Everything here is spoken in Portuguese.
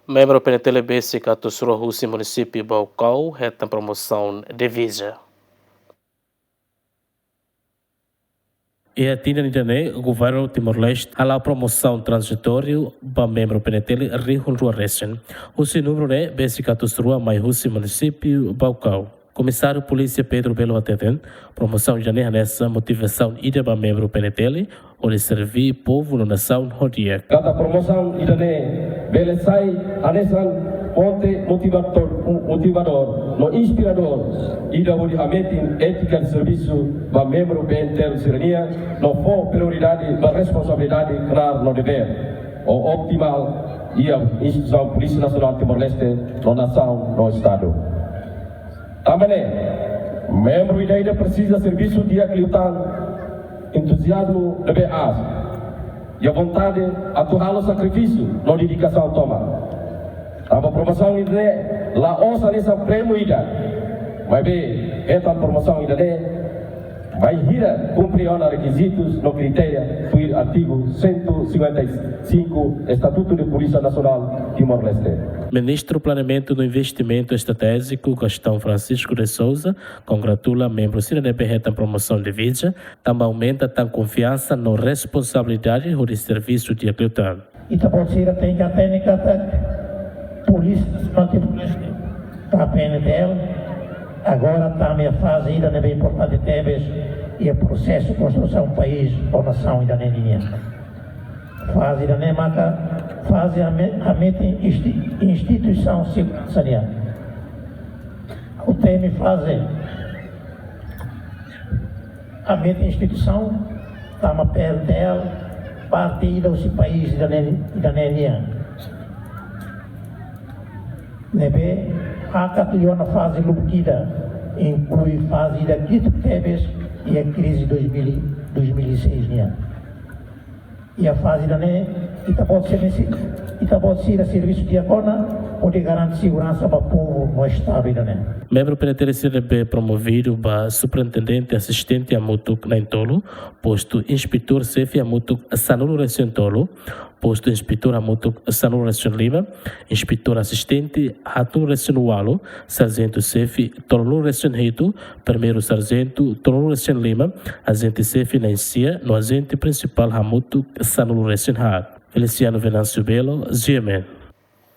Membro PNTLBC Catusro Russi município Baucau reta promoção de visa. E a Tina Nidane, o governo Timor-Leste, a promoção transitória para membro PNTL Rio Ruaresen. O seu número é BC Catusro mais Russi município Baucau. Comissário Polícia Pedro Belo Ateten, promoção de nessa motivação ida para membro PNTL, onde servir povo na nação rodia. Cada promoção ida bele sai anesan ponte motivador, no inspirador, ida onde ametin ética de serviço para membro PNTL Serenia, no for prioridade, para responsabilidade, claro, no dever, o optimal, e a instituição Polícia Nacional Timor-Leste, na nação, no Estado. Também, membro ainda precisa serviço de acreditar, entusiasmo de BAs e a vontade de atuar o sacrifício, na dedicação toma. A promoção ainda lá ouça nessa prêmio ainda, mas bem, essa promoção ainda vai cumprir os requisitos no critério do artigo 155 Estatuto de Polícia Nacional Timor-Leste. Ministro do Planeamento do Investimento Estratégico, Gastão Francisco de Souza, congratula membros da BRT promoção de visa, também aumenta a confiança na responsabilidade do serviço de acreditar. E também tem a técnica da Polícia Nacional Timor-Leste, a PNTL. Agora está a minha fase ainda não é bem importante temas e o processo de construção do país ou nação ainda não é ninguém. Fase ainda não é mata, fase a instituição segurança. O tema fase a meta instituição está uma perto dela, partida os país ainda não é ninguém. Nebe a categoria fase lupida inclui fase da crise e a crise de 2006 e a fase da e pode ser a serviço de agora onde garante segurança para o povo no estado da Membro PNTL CDB promovido para superintendente assistente a Mutuk na Intolo, posto inspetor CEF a Mutuk Sanulo Recentolo, posto inspetor a Mutuk Sanulo Recent Lima, inspetor assistente Hatun Recent Walo, sargento CEF Tololo Recent Rito, primeiro sargento Tololo Recent Lima, agente CEF na Encia, no agente principal Hamutuk Sanulo Recent Hat. Feliciano Venâncio Belo, GMN.